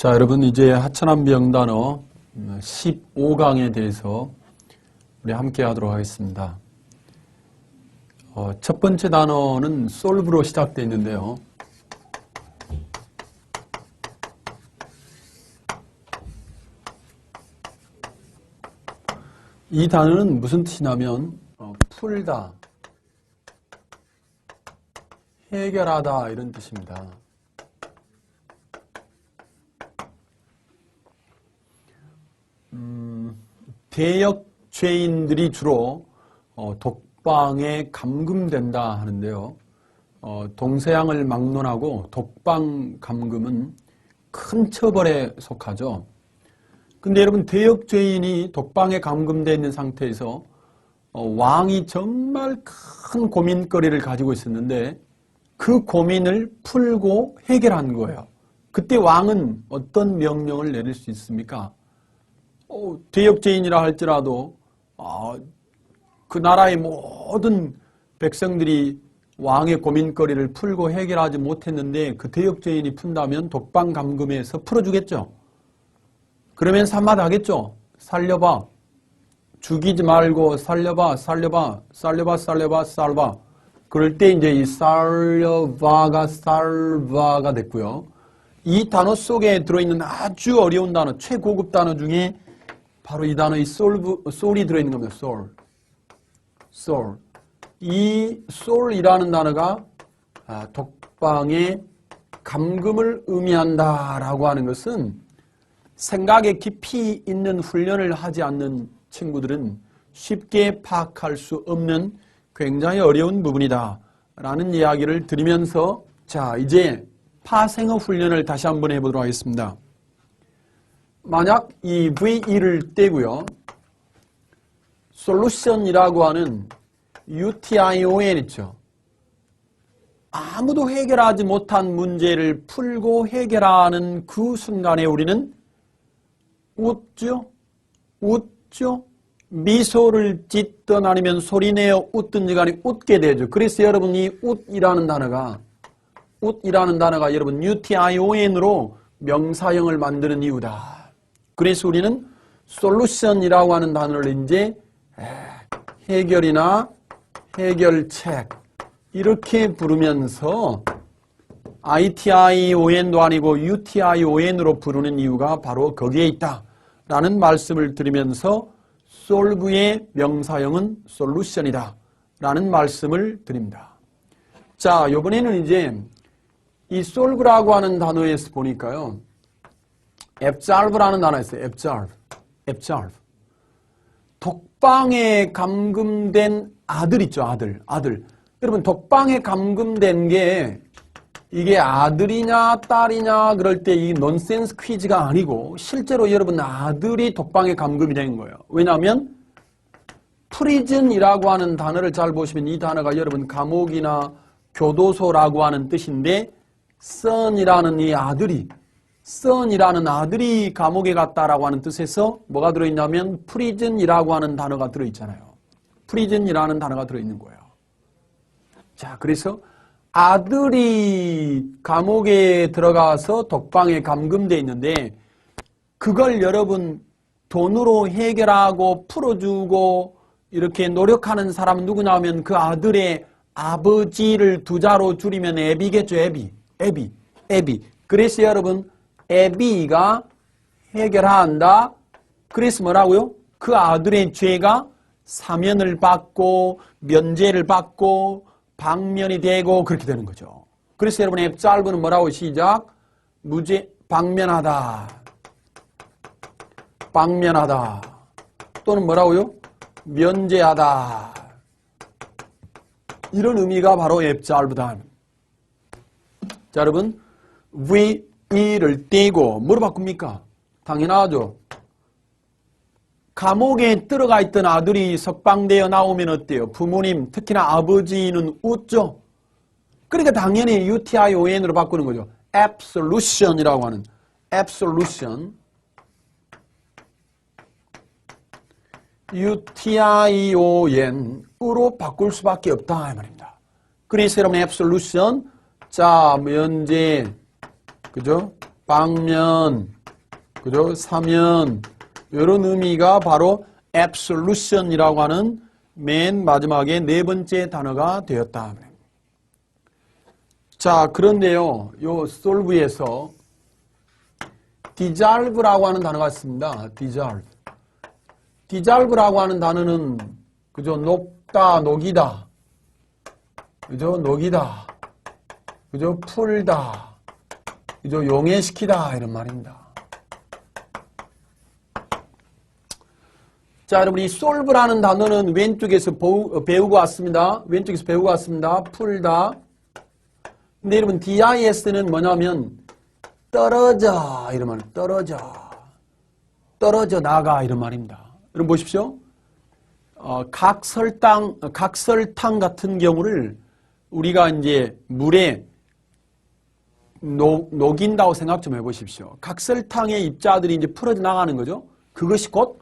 자, 여러분 이제 하천한 명단어 15강에 대해서 우리 함께 하도록 하겠습니다. 첫 번째 단어는 solve로 시작되어 있는데요. 이 단어는 무슨 뜻이냐면 풀다, 해결하다 이런 뜻입니다. 대역 죄인들이 주로 독방에 감금된다 하는데요. 동서양을 막론하고 독방 감금은 큰 처벌에 속하죠. 근데 여러분, 대역 죄인이 독방에 감금되어 있는 상태에서 왕이 정말 큰 고민거리를 가지고 있었는데 그 고민을 풀고 해결한 거예요. 그때 왕은 어떤 명령을 내릴 수 있습니까? 대역죄인이라 할지라도 그 나라의 모든 백성들이 왕의 고민거리를 풀고 해결하지 못했는데 그 대역죄인이 푼다면 독방 감금에서 풀어주겠죠. 그러면서 한마디 하겠죠. 살려봐. 죽이지 말고 살려봐. 살려봐. 살려봐. 살려봐. 살봐. 그럴 때 이제 이 살려봐가 살바가 됐고요. 이 단어 속에 들어있는 아주 어려운 단어, 최고급 단어 중에 바로 이 단어의 soul이 들어있는 겁니다. soul. 이 soul이라는 단어가 독방의 감금을 의미한다라고 하는 것은 생각에 깊이 있는 훈련을 하지 않는 친구들은 쉽게 파악할 수 없는 굉장히 어려운 부분이다 라는 이야기를 드리면서 자, 이제 파생어 훈련을 다시 한번 해보도록 하겠습니다. 만약 이 VE를 떼고요. solution이라고 하는 UTION 있죠. 아무도 해결하지 못한 문제를 풀고 해결하는 그 순간에 우리는 웃죠? 미소를 짓든 아니면 소리내어 웃든지 간에 웃게 되죠. 그래서 여러분이 웃이라는 단어가 여러분 UTION으로 명사형을 만드는 이유다. 그래서 우리는 솔루션이라고 하는 단어를 이제 해결이나 해결책 이렇게 부르면서 ITION도 아니고 UTION으로 부르는 이유가 바로 거기에 있다라는 말씀을 드리면서 solve의 명사형은 solution이다 라는 말씀을 드립니다. 자, 이번에는 이제 이 solve라고 하는 단어에서 보니까요. absolve라는 단어가 있어요. absolve. 독방에 감금된 아들 있죠. 아들. 여러분, 독방에 감금된 게 이게 아들이냐 딸이냐 그럴 때 이 넌센스 퀴즈가 아니고 실제로 여러분 아들이 독방에 감금이 된 거예요. 왜냐하면 prison이라고 하는 단어를 잘 보시면 이 단어가 여러분 감옥이나 교도소라고 하는 뜻인데 son이라는 이 아들이 감옥에 갔다라고 하는 뜻에서 뭐가 들어있냐면 prison이라고 하는 단어가 들어있잖아요. prison이라는 단어가 들어있는 거예요. 자, 그래서 아들이 감옥에 들어가서 독방에 감금되어 있는데 그걸 여러분 돈으로 해결하고 풀어주고 이렇게 노력하는 사람은 누구냐 하면 그 아들의 아버지를 두 자로 줄이면 애비겠죠. 애비. 그래서 여러분 애비가 해결한다. 그래서 뭐라고요? 그 아들의 죄가 사면을 받고 면죄를 받고 방면이 되고 그렇게 되는 거죠. 그래서 여러분 absolve는 뭐라고 시작? 방면하다. 또는 뭐라고요? 면제하다. 이런 의미가 바로 absolve다. 자, 여러분 VE를 떼고 뭐로 바꿉니까? 당연하죠. 감옥에 들어가 있던 아들이 석방되어 나오면 어때요? 부모님, 특히나 아버지는 웃죠? 그러니까 당연히 UTION으로 바꾸는 거죠. absolution이라고 하는 absolution. UTION으로 바꿀 수밖에 없다 이 말입니다. 그래서 여러분 absolution 자, 면제, 그죠? 빵면, 그죠? 사면, 이런 의미가 바로 absolution이라고 하는 맨 마지막에 네 번째 단어가 되었다. 자, 그런데요, 요 solve에서 dissolve라고 하는 단어가 있습니다. dissolve라고 하는 단어는 그죠? 녹다, 녹이다, 그죠? 녹이다, 그죠? 풀다, 그죠? 용해시키다 이런 말입니다. 자, 여러분 이 solve라는 단어는 왼쪽에서 배우고 왔습니다. 왼쪽에서 배우고 왔습니다. 풀다. 근데 여러분 dis는 뭐냐면 떨어져 이런 말, 떨어져 나가 이런 말입니다. 여러분 보십시오. 각설탕 같은 경우를 우리가 이제 물에 녹인다고 생각 좀 해보십시오. 각설탕의 입자들이 이제 풀어져 나가는 거죠. 그것이 곧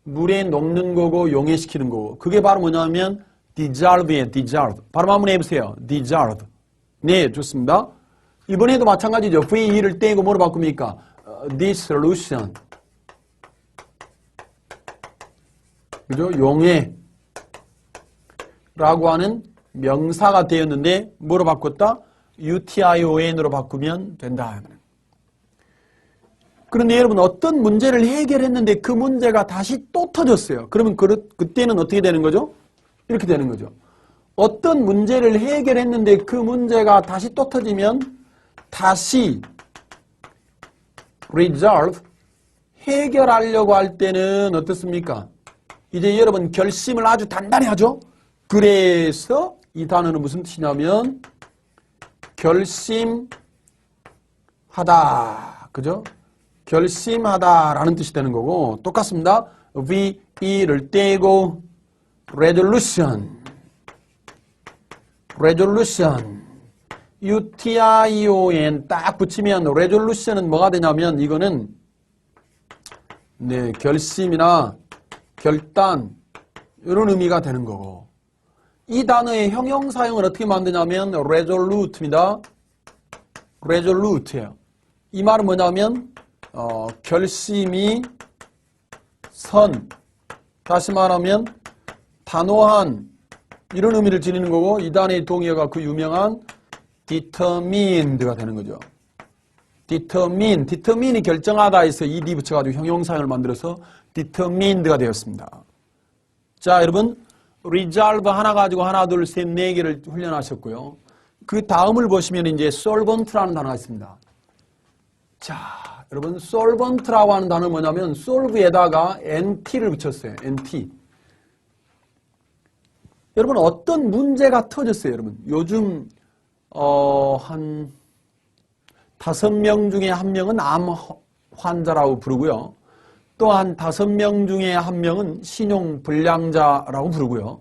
물에 녹는 거고 용해시키는 거고. 그게 바로 뭐냐면 dissolve예요. dissolve. 바로 한번 해보세요. dissolve. 네, 좋습니다. 이번에도 마찬가지죠. VE를 떼고 뭐로 바꿉니까? dissolution. 그죠? 용해. 라고 하는 명사가 되었는데 뭐로 바꿨다? UTION으로 바꾸면 된다. 그런데 여러분 어떤 문제를 해결했는데 그 문제가 다시 또 터졌어요. 그러면 그때는 어떻게 되는 거죠? 이렇게 되는 거죠. 어떤 문제를 해결했는데 그 문제가 다시 또 터지면 다시 resolve, 해결하려고 할 때는 어떻습니까? 이제 여러분 결심을 아주 단단히 하죠. 그래서 이 단어는 무슨 뜻이냐면 결심하다, 그죠? 결심하다라는 뜻이 되는 거고 똑같습니다. VE를 떼고 resolution, UTION 딱 붙이면 resolution은 뭐가 되냐면 이거는 네, 결심이나 결단 이런 의미가 되는 거고 이 단어의 형용사형을 어떻게 만드냐면 resolute입니다. resolute예요. 이 말은 뭐냐면 결심이 선, 다시 말하면 단호한 이런 의미를 지니는 거고 이 단어의 동의어가 그 유명한 determined가 되는 거죠. determine이 결정하다 해서 ed 붙여가지고 형용사형을 만들어서 determined가 되었습니다. 자, 여러분 resolve 하나 가지고 하나, 둘, 셋, 네 개를 훈련하셨고요. 그 다음을 보시면 이제 solvent라는 단어가 있습니다. 자, 여러분 solvent라고 하는 단어는 뭐냐면 solve에다가 nt를 붙였어요. nt. 여러분 어떤 문제가 터졌어요, 여러분. 요즘 한 5명 중에 1명은 암 환자라고 부르고요. 또 한 5명 중에 1명은 신용불량자라고 부르고요.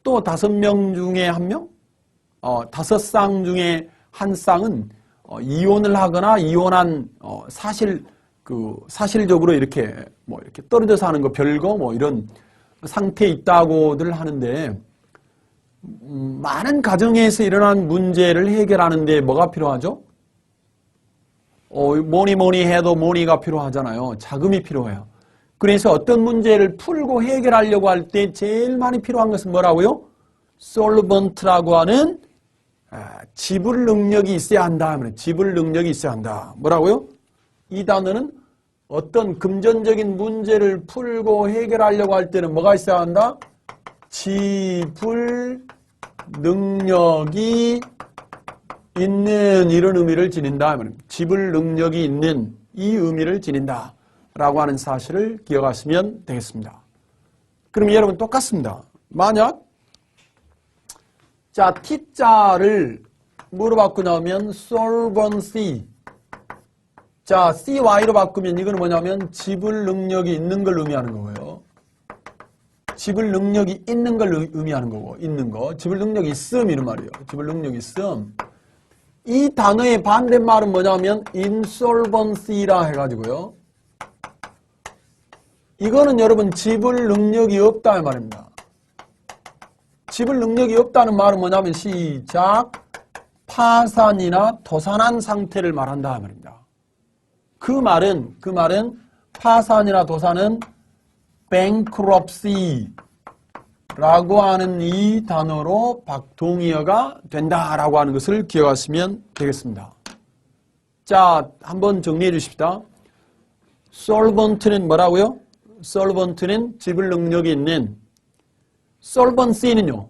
또 5명 중에 1명? 5쌍 중에 1쌍은 이혼을 하거나 이혼한 사실적으로 이렇게 이렇게 떨어져 사는 거 별거 이런 상태에 있다고들 하는데 많은 가정에서 일어난 문제를 해결하는데 뭐가 필요하죠? 뭐니 해도 머니가 필요하잖아요. 자금이 필요해요. 그래서 어떤 문제를 풀고 해결하려고 할 때 제일 많이 필요한 것은 뭐라고요? 솔번트라고 하는 지불 능력이 있어야 한다. 지불 능력이 있어야 한다. 뭐라고요? 이 단어는 어떤 금전적인 문제를 풀고 해결하려고 할 때는 뭐가 있어야 한다? 지불 능력이 있는 이런 의미를 지닌다. 지불 능력이 있는 이 의미를 지닌다. 라고 하는 사실을 기억하시면 되겠습니다. 그럼 여러분 똑같습니다. 만약 자 T자를 뭐로 바꾸냐면 solvency. 자 CY로 바꾸면 이거는 뭐냐면 지불 능력이 있는 걸 의미하는 거고요. 지불 능력이 있는 걸 의미하는 거고 있는 거. 지불 능력이 있음 이런 말이에요. 지불 능력이 있음. 이 단어의 반대말은 뭐냐면 insolvency라 해가지고요. 이거는 여러분 지불 능력이 없다 이 말입니다. 지불 능력이 없다는 말은 뭐냐면 시작 파산이나 도산한 상태를 말한다 이 말입니다. 그 말은 파산이나 도산은 bankruptcy 라고 하는 이 단어로 박동의어가 된다라고 하는 것을 기억하시면 되겠습니다. 자, 한번 정리해 주십시다. solvent는 뭐라고요? solvent는 지불 능력이 있는, solvency는요?